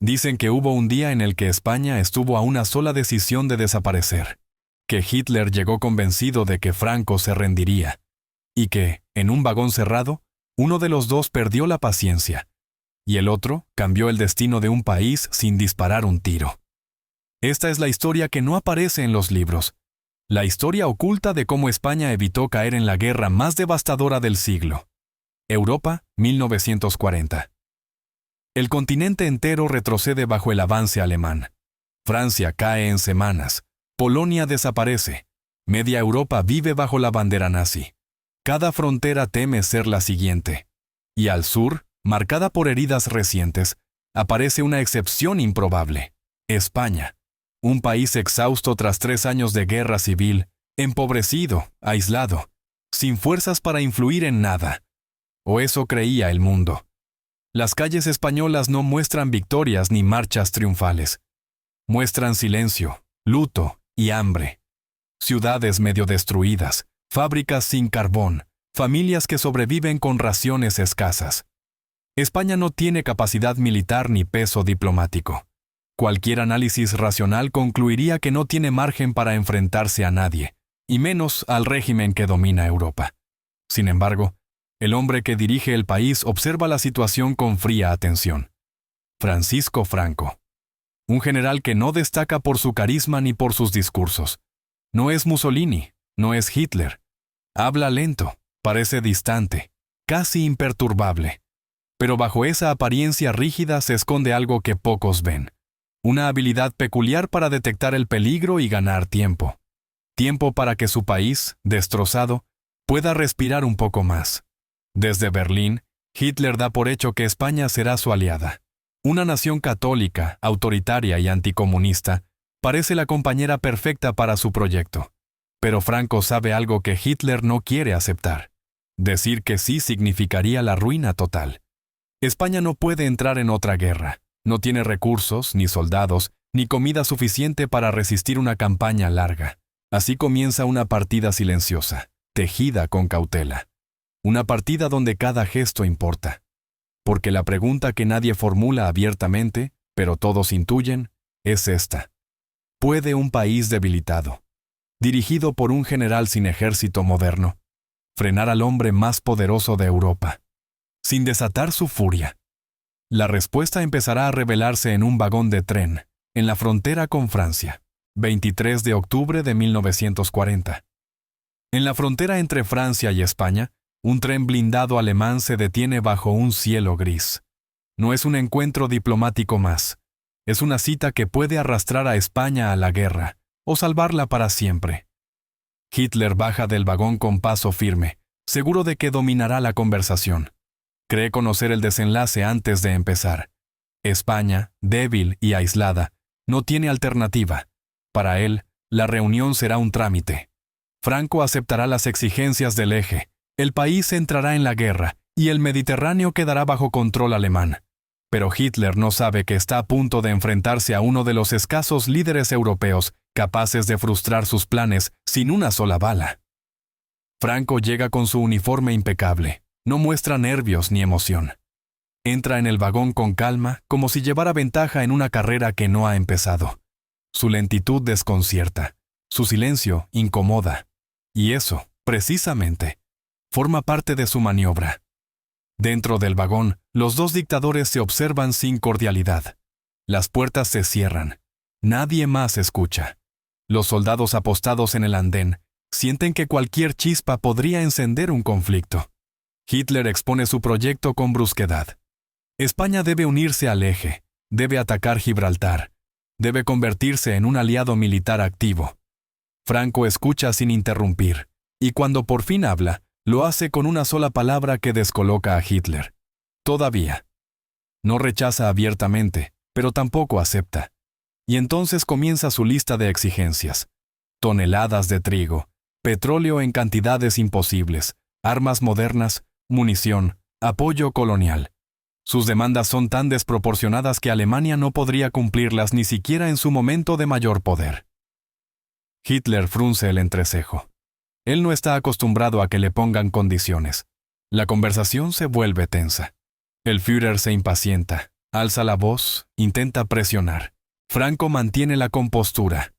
Dicen que hubo un día en el que España estuvo a una sola decisión de desaparecer, que Hitler llegó convencido de que Franco se rendiría, y que, en un vagón cerrado, uno de los dos perdió la paciencia, y el otro cambió el destino de un país sin disparar un tiro. Esta es la historia que no aparece en los libros, la historia oculta de cómo España evitó caer en la guerra más devastadora del siglo. Europa, 1940. El continente entero retrocede bajo el avance alemán. Francia cae en semanas. Polonia desaparece. Media Europa vive bajo la bandera nazi. Cada frontera teme ser la siguiente. Y al sur, marcada por heridas recientes, aparece una excepción improbable: España. Un país exhausto tras 3 años de guerra civil, empobrecido, aislado, sin fuerzas para influir en nada. O eso creía el mundo. Las calles españolas no muestran victorias ni marchas triunfales. Muestran silencio, luto y hambre. Ciudades medio destruidas, fábricas sin carbón, familias que sobreviven con raciones escasas. España no tiene capacidad militar ni peso diplomático. Cualquier análisis racional concluiría que no tiene margen para enfrentarse a nadie, y menos al régimen que domina Europa. Sin embargo, el hombre que dirige el país observa la situación con fría atención. Francisco Franco. Un general que no destaca por su carisma ni por sus discursos. No es Mussolini, no es Hitler. Habla lento, parece distante, casi imperturbable. Pero bajo esa apariencia rígida se esconde algo que pocos ven. Una habilidad peculiar para detectar el peligro y ganar tiempo. Tiempo para que su país, destrozado, pueda respirar un poco más. Desde Berlín, Hitler da por hecho que España será su aliada. Una nación católica, autoritaria y anticomunista, parece la compañera perfecta para su proyecto. Pero Franco sabe algo que Hitler no quiere aceptar. Decir que sí significaría la ruina total. España no puede entrar en otra guerra. No tiene recursos, ni soldados, ni comida suficiente para resistir una campaña larga. Así comienza una partida silenciosa, tejida con cautela. Una partida donde cada gesto importa. Porque la pregunta que nadie formula abiertamente, pero todos intuyen, es esta. ¿Puede un país debilitado, dirigido por un general sin ejército moderno, frenar al hombre más poderoso de Europa, sin desatar su furia? La respuesta empezará a revelarse en un vagón de tren, en la frontera con Francia, 23 de octubre de 1940. En la frontera entre Francia y España, un tren blindado alemán se detiene bajo un cielo gris. No es un encuentro diplomático más. Es una cita que puede arrastrar a España a la guerra, o salvarla para siempre. Hitler baja del vagón con paso firme, seguro de que dominará la conversación. Cree conocer el desenlace antes de empezar. España, débil y aislada, no tiene alternativa. Para él, la reunión será un trámite. Franco aceptará las exigencias del eje. El país entrará en la guerra y el Mediterráneo quedará bajo control alemán. Pero Hitler no sabe que está a punto de enfrentarse a uno de los escasos líderes europeos capaces de frustrar sus planes sin una sola bala. Franco llega con su uniforme impecable. No muestra nervios ni emoción. Entra en el vagón con calma, como si llevara ventaja en una carrera que no ha empezado. Su lentitud desconcierta. Su silencio incomoda. Y eso, precisamente, forma parte de su maniobra. Dentro del vagón, los dos dictadores se observan sin cordialidad. Las puertas se cierran. Nadie más escucha. Los soldados apostados en el andén sienten que cualquier chispa podría encender un conflicto. Hitler expone su proyecto con brusquedad. España debe unirse al eje, debe atacar Gibraltar, debe convertirse en un aliado militar activo. Franco escucha sin interrumpir, y cuando por fin habla, lo hace con una sola palabra que descoloca a Hitler. Todavía. No rechaza abiertamente, pero tampoco acepta. Y entonces comienza su lista de exigencias. Toneladas de trigo, petróleo en cantidades imposibles, armas modernas, munición, apoyo colonial. Sus demandas son tan desproporcionadas que Alemania no podría cumplirlas ni siquiera en su momento de mayor poder. Hitler frunce el entrecejo. Él no está acostumbrado a que le pongan condiciones. La conversación se vuelve tensa. El Führer se impacienta. Alza la voz, intenta presionar. Franco mantiene la compostura.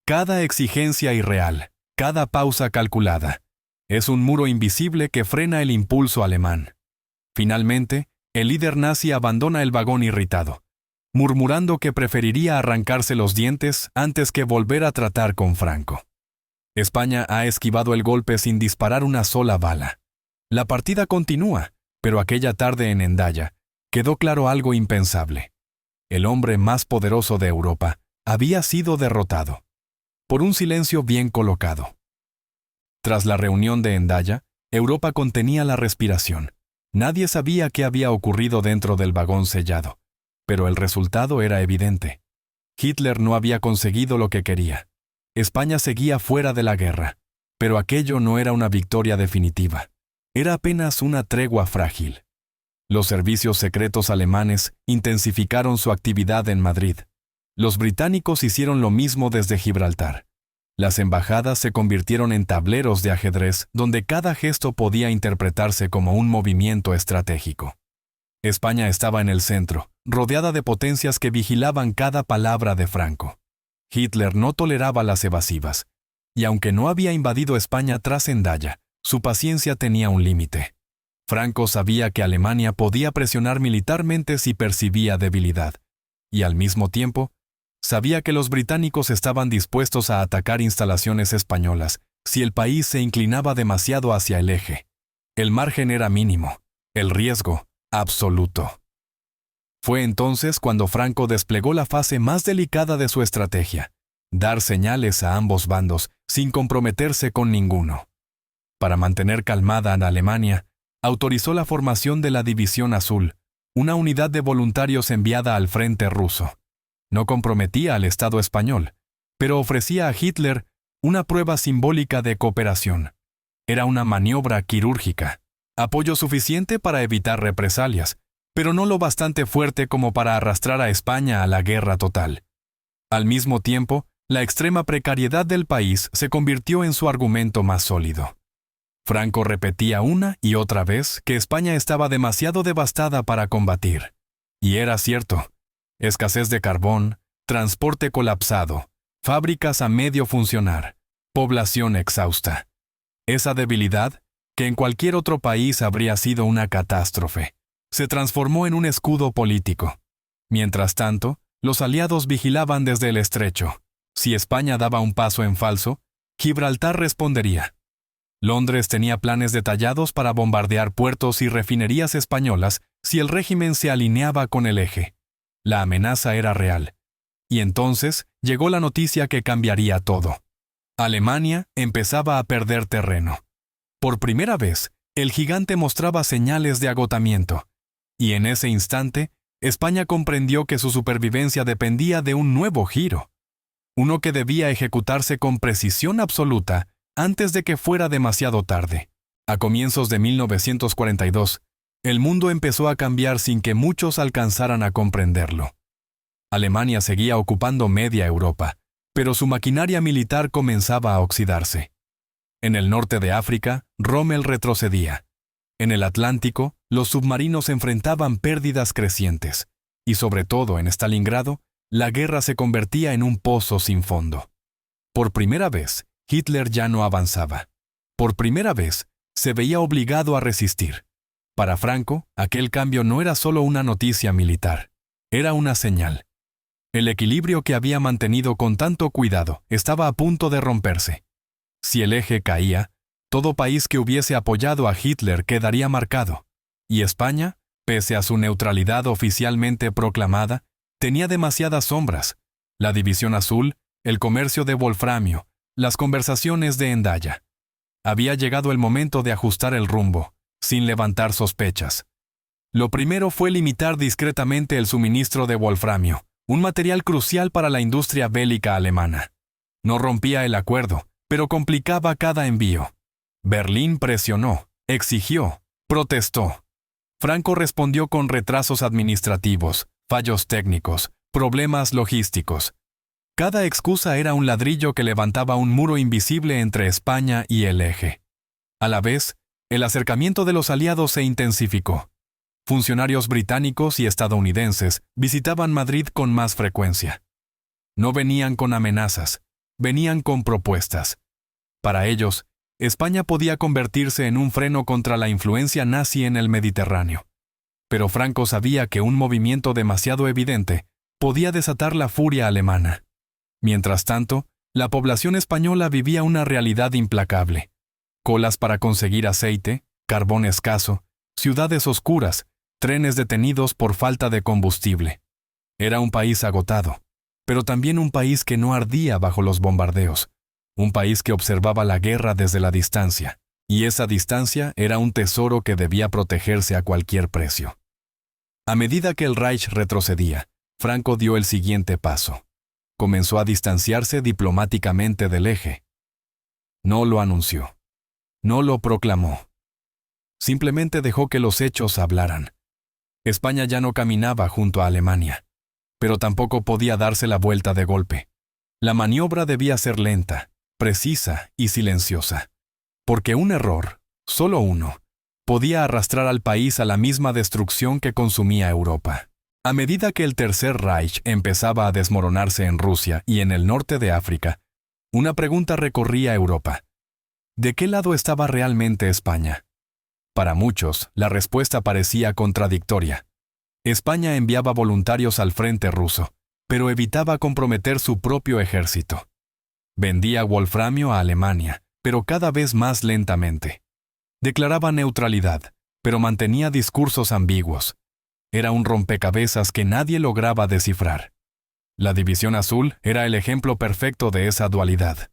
Cada exigencia irreal, cada pausa calculada, es un muro invisible que frena el impulso alemán. Finalmente, el líder nazi abandona el vagón irritado, murmurando que preferiría arrancarse los dientes antes que volver a tratar con Franco. España ha esquivado el golpe sin disparar una sola bala. La partida continúa, pero aquella tarde en Hendaya quedó claro algo impensable. El hombre más poderoso de Europa había sido derrotado por un silencio bien colocado. Tras la reunión de Hendaya, Europa contenía la respiración. Nadie sabía qué había ocurrido dentro del vagón sellado, pero el resultado era evidente. Hitler no había conseguido lo que quería. España seguía fuera de la guerra, pero aquello no era una victoria definitiva. Era apenas una tregua frágil. Los servicios secretos alemanes intensificaron su actividad en Madrid. Los británicos hicieron lo mismo desde Gibraltar. Las embajadas se convirtieron en tableros de ajedrez donde cada gesto podía interpretarse como un movimiento estratégico. España estaba en el centro, rodeada de potencias que vigilaban cada palabra de Franco. Hitler no toleraba las evasivas, y aunque no había invadido España tras Hendaya, su paciencia tenía un límite. Franco sabía que Alemania podía presionar militarmente si percibía debilidad, y al mismo tiempo, sabía que los británicos estaban dispuestos a atacar instalaciones españolas si el país se inclinaba demasiado hacia el eje. El margen era mínimo, el riesgo absoluto. Fue entonces cuando Franco desplegó la fase más delicada de su estrategia: dar señales a ambos bandos sin comprometerse con ninguno. Para mantener calmada a Alemania, autorizó la formación de la División Azul, una unidad de voluntarios enviada al frente ruso. No comprometía al Estado español, pero ofrecía a Hitler una prueba simbólica de cooperación. Era una maniobra quirúrgica, apoyo suficiente para evitar represalias, pero no lo bastante fuerte como para arrastrar a España a la guerra total. Al mismo tiempo, la extrema precariedad del país se convirtió en su argumento más sólido. Franco repetía una y otra vez que España estaba demasiado devastada para combatir. Y era cierto. Escasez de carbón, transporte colapsado, fábricas a medio funcionar, población exhausta. Esa debilidad, que en cualquier otro país habría sido una catástrofe, se transformó en un escudo político. Mientras tanto, los aliados vigilaban desde el estrecho. Si España daba un paso en falso, Gibraltar respondería. Londres tenía planes detallados para bombardear puertos y refinerías españolas si el régimen se alineaba con el eje. La amenaza era real. Y entonces llegó la noticia que cambiaría todo. Alemania empezaba a perder terreno. Por primera vez, el gigante mostraba señales de agotamiento. Y en ese instante, España comprendió que su supervivencia dependía de un nuevo giro. Uno que debía ejecutarse con precisión absoluta antes de que fuera demasiado tarde. A comienzos de 1942, el mundo empezó a cambiar sin que muchos alcanzaran a comprenderlo. Alemania seguía ocupando media Europa, pero su maquinaria militar comenzaba a oxidarse. En el norte de África, Rommel retrocedía. En el Atlántico, los submarinos enfrentaban pérdidas crecientes, y sobre todo en Stalingrado, la guerra se convertía en un pozo sin fondo. Por primera vez, Hitler ya no avanzaba. Por primera vez, se veía obligado a resistir. Para Franco, aquel cambio no era solo una noticia militar, era una señal. El equilibrio que había mantenido con tanto cuidado estaba a punto de romperse. Si el eje caía, todo país que hubiese apoyado a Hitler quedaría marcado, y España, pese a su neutralidad oficialmente proclamada, tenía demasiadas sombras: la División Azul, el comercio de wolframio, las conversaciones de Hendaya. Había llegado el momento de ajustar el rumbo, sin levantar sospechas. Lo primero fue limitar discretamente el suministro de wolframio, un material crucial para la industria bélica alemana. No rompía el acuerdo, pero complicaba cada envío. Berlín presionó, exigió, protestó. Franco respondió con retrasos administrativos, fallos técnicos, problemas logísticos. Cada excusa era un ladrillo que levantaba un muro invisible entre España y el eje. A la vez, el acercamiento de los aliados se intensificó. funcionarios británicos y estadounidenses visitaban Madrid con más frecuencia. No venían con amenazas, venían con propuestas. Para ellos, España podía convertirse en un freno contra la influencia nazi en el Mediterráneo. Pero Franco sabía que un movimiento demasiado evidente podía desatar la furia alemana. Mientras tanto, la población española vivía una realidad implacable. Colas para conseguir aceite, carbón escaso, ciudades oscuras, trenes detenidos por falta de combustible. Era un país agotado, pero también un país que no ardía bajo los bombardeos, un país que observaba la guerra desde la distancia, y esa distancia era un tesoro que debía protegerse a cualquier precio. A medida que el Reich retrocedía, Franco dio el siguiente paso. Comenzó a distanciarse diplomáticamente del eje. No lo anunció. No lo proclamó. Simplemente dejó que los hechos hablaran. España ya no caminaba junto a Alemania, pero tampoco podía darse la vuelta de golpe. La maniobra debía ser lenta, precisa y silenciosa, porque un error, solo uno, podía arrastrar al país a la misma destrucción que consumía Europa. A medida que el Tercer Reich empezaba a desmoronarse en Rusia y en el norte de África, una pregunta recorría Europa. ¿De qué lado estaba realmente España? Para muchos, la respuesta parecía contradictoria. España enviaba voluntarios al frente ruso, pero evitaba comprometer su propio ejército. Vendía wolframio a Alemania, pero cada vez más lentamente. Declaraba neutralidad, pero mantenía discursos ambiguos. Era un rompecabezas que nadie lograba descifrar. La División Azul era el ejemplo perfecto de esa dualidad.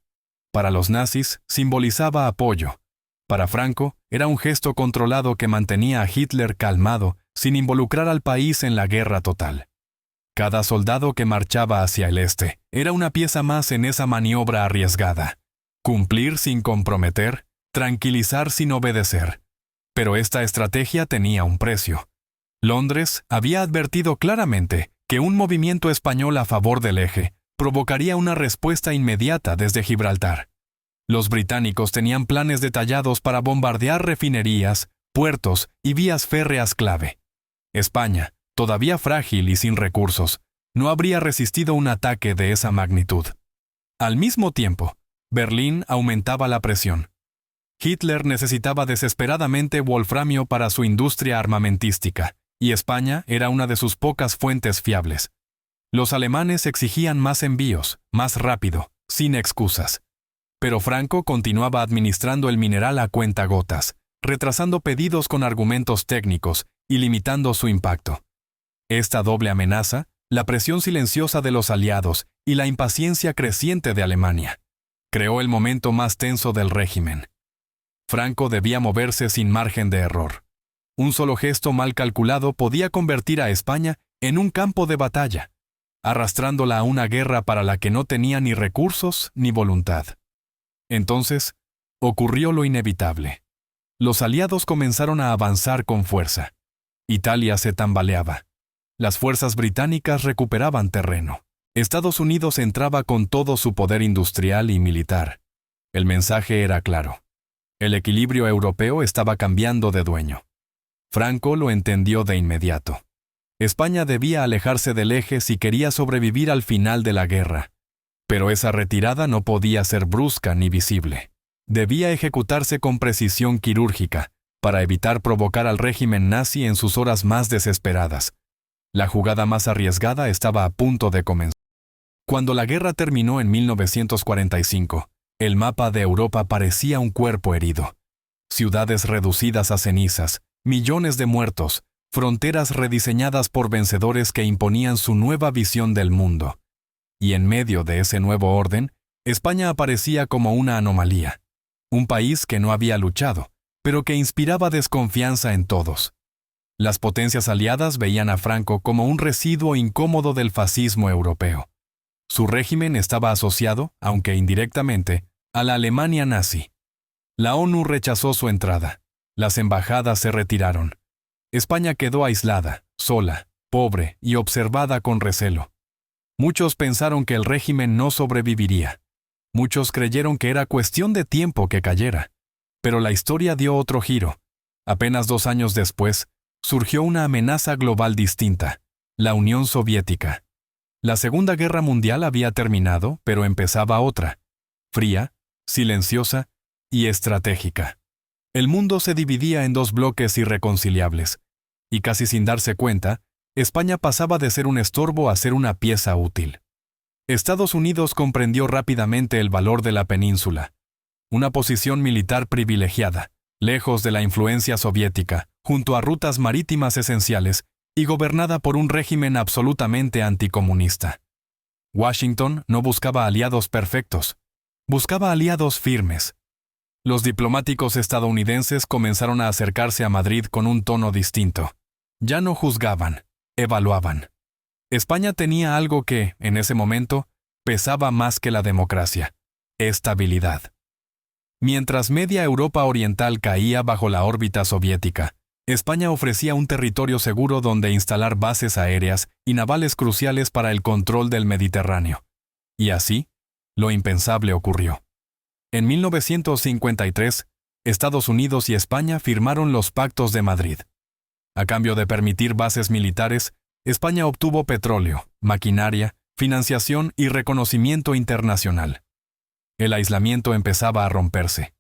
Para los nazis, simbolizaba apoyo. Para Franco, era un gesto controlado que mantenía a Hitler calmado sin involucrar al país en la guerra total. Cada soldado que marchaba hacia el este era una pieza más en esa maniobra arriesgada. Cumplir sin comprometer, tranquilizar sin obedecer. Pero esta estrategia tenía un precio. Londres había advertido claramente que un movimiento español a favor del eje provocaría una respuesta inmediata desde Gibraltar. Los británicos tenían planes detallados para bombardear refinerías, puertos y vías férreas clave. España, todavía frágil y sin recursos, no habría resistido un ataque de esa magnitud. Al mismo tiempo, Berlín aumentaba la presión. Hitler necesitaba desesperadamente wolframio para su industria armamentística, y España era una de sus pocas fuentes fiables. Los alemanes exigían más envíos, más rápido, sin excusas. Pero Franco continuaba administrando el mineral a cuentagotas, retrasando pedidos con argumentos técnicos y limitando su impacto. Esta doble amenaza, la presión silenciosa de los aliados y la impaciencia creciente de Alemania, creó el momento más tenso del régimen. Franco debía moverse sin margen de error. Un solo gesto mal calculado podía convertir a España en un campo de batalla, arrastrándola a una guerra para la que no tenía ni recursos ni voluntad. Entonces, ocurrió lo inevitable. Los aliados comenzaron a avanzar con fuerza. Italia se tambaleaba. Las fuerzas británicas recuperaban terreno. Estados Unidos entraba con todo su poder industrial y militar. El mensaje era claro. El equilibrio europeo estaba cambiando de dueño. Franco lo entendió de inmediato. España debía alejarse del eje si quería sobrevivir al final de la guerra. Pero esa retirada no podía ser brusca ni visible. Debía ejecutarse con precisión quirúrgica, para evitar provocar al régimen nazi en sus horas más desesperadas. La jugada más arriesgada estaba a punto de comenzar. Cuando la guerra terminó en 1945, el mapa de Europa parecía un cuerpo herido. Ciudades reducidas a cenizas, millones de muertos, fronteras rediseñadas por vencedores que imponían su nueva visión del mundo. Y en medio de ese nuevo orden, España aparecía como una anomalía. Un país que no había luchado, pero que inspiraba desconfianza en todos. Las potencias aliadas veían a Franco como un residuo incómodo del fascismo europeo. Su régimen estaba asociado, aunque indirectamente, a la Alemania nazi. La ONU rechazó su entrada. Las embajadas se retiraron. España quedó aislada, sola, pobre y observada con recelo. Muchos pensaron que el régimen no sobreviviría. Muchos creyeron que era cuestión de tiempo que cayera. Pero la historia dio otro giro. Apenas 2 años después, surgió una amenaza global distinta, la Unión Soviética. La Segunda Guerra Mundial había terminado, pero empezaba otra, fría, silenciosa y estratégica. El mundo se dividía en dos bloques irreconciliables, y casi sin darse cuenta, España pasaba de ser un estorbo a ser una pieza útil. Estados Unidos comprendió rápidamente el valor de la península, una posición militar privilegiada, lejos de la influencia soviética, junto a rutas marítimas esenciales y gobernada por un régimen absolutamente anticomunista. Washington no buscaba aliados perfectos, buscaba aliados firmes. Los diplomáticos estadounidenses comenzaron a acercarse a Madrid con un tono distinto. Ya no juzgaban, evaluaban. España tenía algo que, en ese momento, pesaba más que la democracia: estabilidad. Mientras media Europa oriental caía bajo la órbita soviética, España ofrecía un territorio seguro donde instalar bases aéreas y navales cruciales para el control del Mediterráneo. Y así, lo impensable ocurrió. En 1953, Estados Unidos y España firmaron los Pactos de Madrid. A cambio de permitir bases militares, España obtuvo petróleo, maquinaria, financiación y reconocimiento internacional. El aislamiento empezaba a romperse.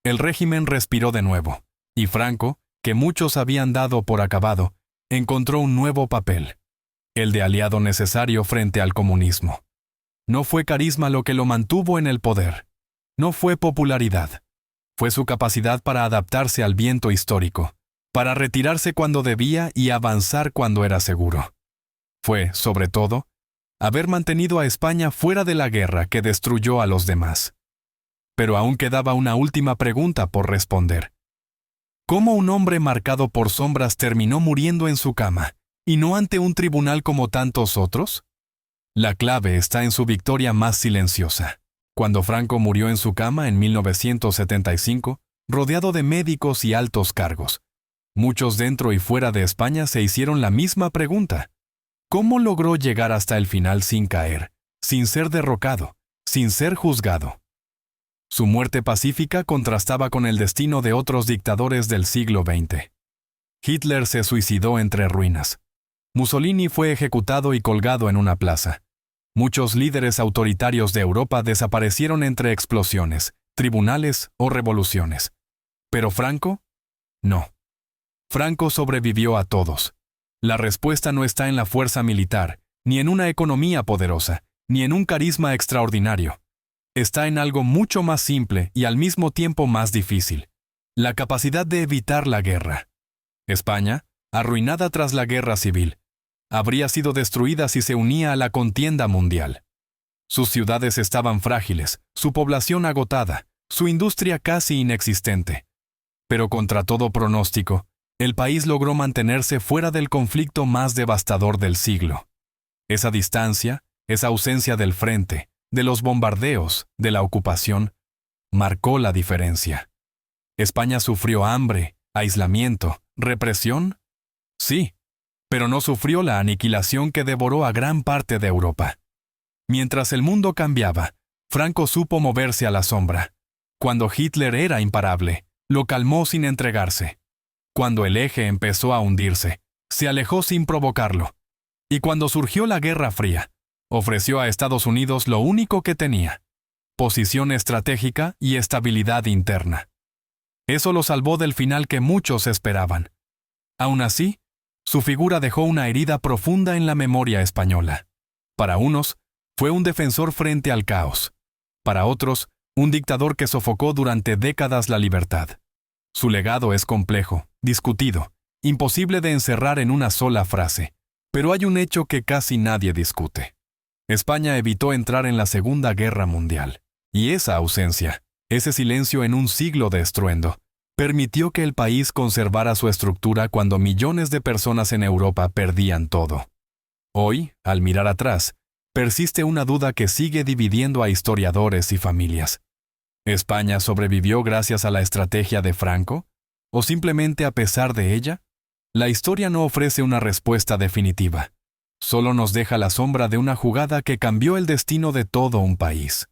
El régimen respiró de nuevo, y Franco, que muchos habían dado por acabado, encontró un nuevo papel: el de aliado necesario frente al comunismo. No fue carisma lo que lo mantuvo en el poder. No fue popularidad. Fue su capacidad para adaptarse al viento histórico, para retirarse cuando debía y avanzar cuando era seguro. Fue, sobre todo, haber mantenido a España fuera de la guerra que destruyó a los demás. Pero aún quedaba una última pregunta por responder. ¿Cómo un hombre marcado por sombras terminó muriendo en su cama, y no ante un tribunal como tantos otros? La clave está en su victoria más silenciosa. Cuando Franco murió en su cama en 1975, rodeado de médicos y altos cargos, muchos dentro y fuera de España se hicieron la misma pregunta: ¿cómo logró llegar hasta el final sin caer, sin ser derrocado, sin ser juzgado? Su muerte pacífica contrastaba con el destino de otros dictadores del siglo XX. Hitler se suicidó entre ruinas. Mussolini fue ejecutado y colgado en una plaza. Muchos líderes autoritarios de Europa desaparecieron entre explosiones, tribunales o revoluciones. ¿Pero Franco? No. Franco sobrevivió a todos. La respuesta no está en la fuerza militar, ni en una economía poderosa, ni en un carisma extraordinario. Está en algo mucho más simple y al mismo tiempo más difícil: la capacidad de evitar la guerra. España, arruinada tras la guerra civil, habría sido destruida si se unía a la contienda mundial. Sus ciudades estaban frágiles, su población agotada, su industria casi inexistente. Pero contra todo pronóstico, el país logró mantenerse fuera del conflicto más devastador del siglo. Esa distancia, esa ausencia del frente, de los bombardeos, de la ocupación, marcó la diferencia. ¿España sufrió hambre, aislamiento, represión? Sí, pero no sufrió la aniquilación que devoró a gran parte de Europa. Mientras el mundo cambiaba, Franco supo moverse a la sombra. Cuando Hitler era imparable, lo calmó sin entregarse. Cuando el eje empezó a hundirse, se alejó sin provocarlo. Y cuando surgió la Guerra Fría, ofreció a Estados Unidos lo único que tenía: posición estratégica y estabilidad interna. Eso lo salvó del final que muchos esperaban. Aún así, su figura dejó una herida profunda en la memoria española. Para unos, fue un defensor frente al caos. Para otros, un dictador que sofocó durante décadas la libertad. Su legado es complejo, discutido, imposible de encerrar en una sola frase. Pero hay un hecho que casi nadie discute. España evitó entrar en la Segunda Guerra Mundial. Y esa ausencia, ese silencio en un siglo de estruendo, permitió que el país conservara su estructura cuando millones de personas en Europa perdían todo. Hoy, al mirar atrás, persiste una duda que sigue dividiendo a historiadores y familias. ¿España sobrevivió gracias a la estrategia de Franco? ¿O simplemente a pesar de ella? La historia no ofrece una respuesta definitiva. Solo nos deja la sombra de una jugada que cambió el destino de todo un país.